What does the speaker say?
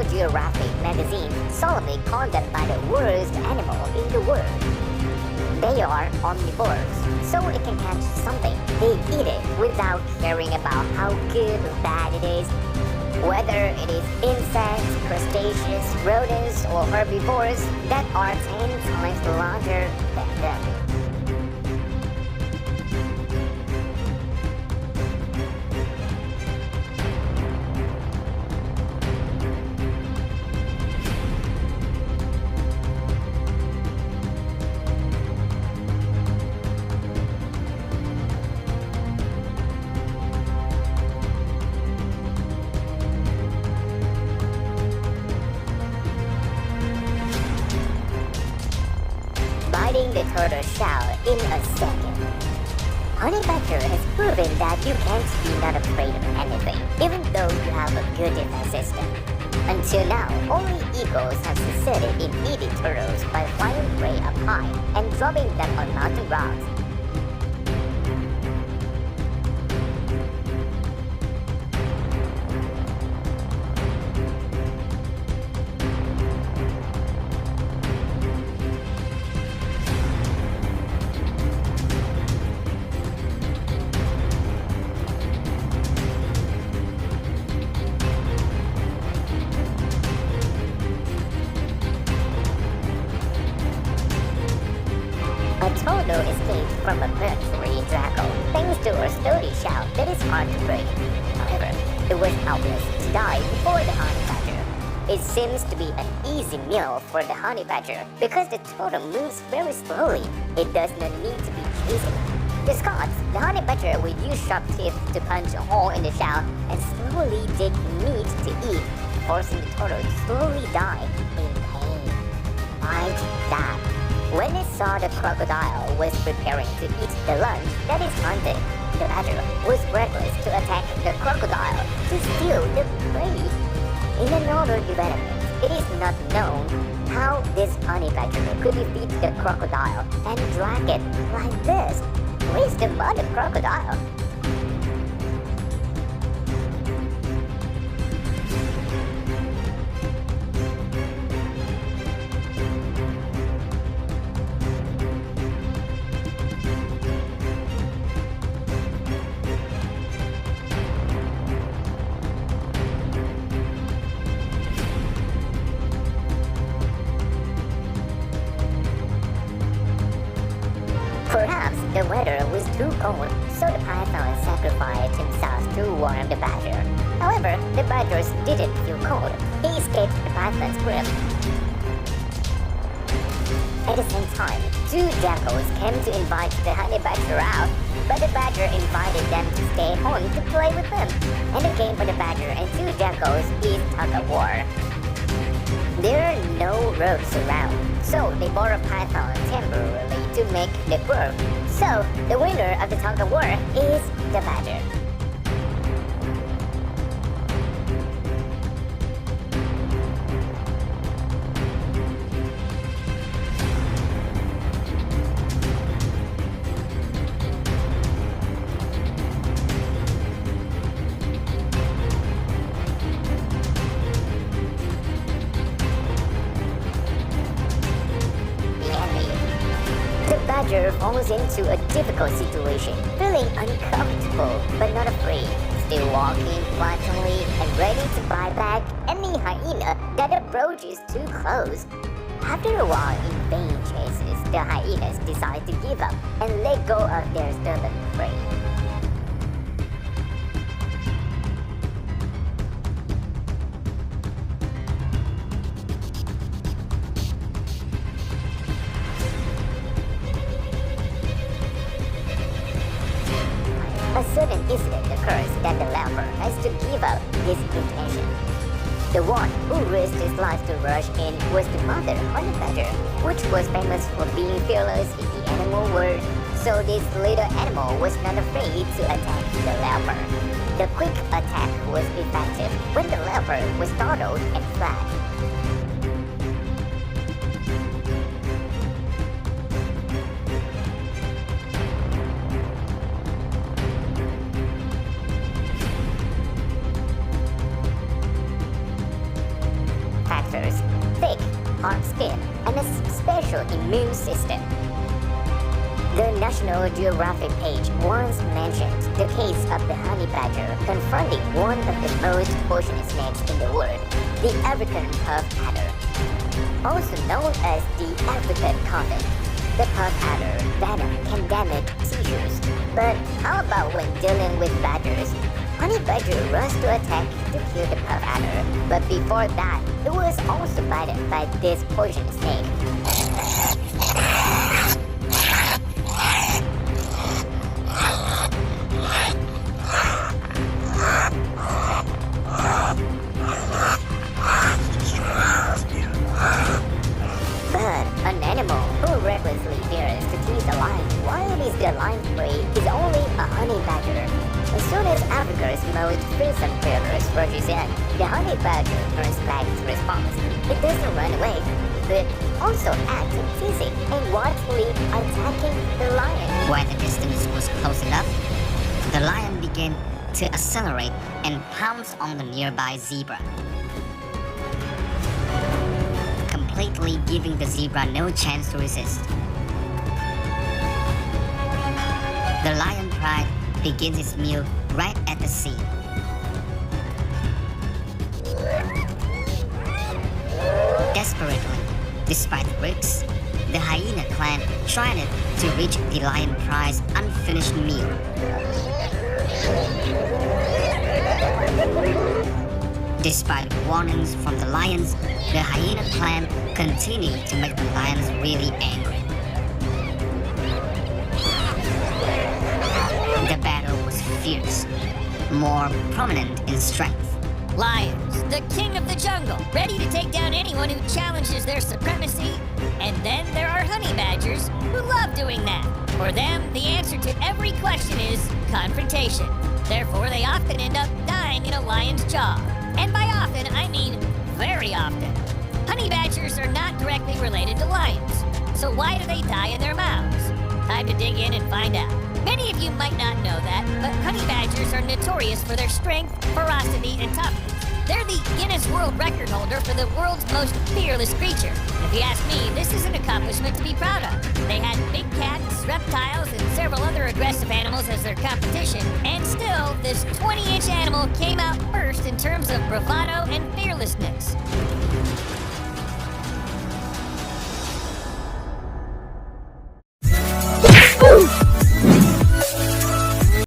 Geographic magazine solemnly called them by the worst animal in the world. They are omnivores, so it can catch something, they eat it without caring about how good or bad it is. Whether it is insects, crustaceans, rodents, or herbivores that are 10 times larger than them. Biting the turtle shell in a second. Honey Badger has proven that you can't be not afraid of anything, even though you have a good defense system. Until now, only eagles have succeeded in eating turtles by flying prey up high and dropping them on mountain rocks. A turtle escaped from a predatory draco thanks to a sturdy shell that is hard to break. However, it was helpless to die before the honey badger. It seems to be an easy meal for the honey badger because the turtle moves very slowly. It does not need to be chased. To Scots, the honey badger would use sharp teeth to punch a hole in the shell and slowly dig meat to eat, forcing the turtle to slowly die in pain. Like that. When it saw the crocodile was preparing to eat the lunch that is hunted, the badger was reckless to attack the crocodile to steal the prey. In another development, it is not known how this honey badger could defeat the crocodile and drag it like this. Where's the mother crocodile? Perhaps the weather was too cold, so the python sacrificed himself to warm the badger. However, the badger didn't feel cold. He escaped the python's grip. At the same time, two jackals came to invite the honey badger out, but the badger invited them to stay home to play with them. And the game for the badger and two jackals is tug of war. There are no roads around, so they borrow python temporarily to make the work. So, the winner of the tug of war is the badger. The badger falls into a difficult situation, feeling uncomfortable but not afraid, still walking flatly and ready to bite back any hyena that approaches too close. After a while in vain chases, the hyenas decide to give up and let go of their stubborn prey. A sudden incident occurs that the leopard has to give up his intention. The one who risked his life to rush in was the mother honey badger, which was famous for being fearless in the animal world, so this little animal was not afraid to attack the leopard. The quick attack was effective when the leopard was startled and fled. hard skin and a special immune system. The National Geographic page once mentioned the case of the honey badger confronting one of the most poisonous snakes in the world, the African puff adder. Also known as the African coffin, the puff adder venom can damage seizures. But how about when dealing with badgers? Honey badger rushed to attack to kill the puff adder, but before that, it was also bitten by this poisonous snake. But an animal who recklessly dares to tease a lion while it is the lion's prey is only a honey badger. As soon as Africa's most fearsome predators rushes in, the honey badger turns back to response. It doesn't run away, but also acts teasing and watchfully attacking the lion. When the distance was close enough, the lion began to accelerate and pounce on the nearby zebra, completely giving the zebra no chance to resist. The lion pride begins its meal right at the scene. Desperately, despite the risks, the hyena clan tried to reach the lion pride's unfinished meal. Despite warnings from the lions, the hyena clan continued to make the lions really angry. The battle was fierce, more prominent in strength. Lions, the king of the jungle, ready to take down anyone who challenges their supremacy. And then there are honey badgers who love doing that. For them, the answer to every question is confrontation. Therefore, they often end up dying in a lion's jaw. And by often, I mean very often. Honey badgers are not directly related to lions. So why do they die in their mouths? Time to dig in and find out. Many of you might not know that, but honey badgers are notorious for their strength, ferocity, and toughness. They're the Guinness World Record holder for the world's most fearless creature. If you ask me, this is an accomplishment to be proud of. They had big cats, reptiles, and several other aggressive animals as their competition, and still, this 20-inch animal came out first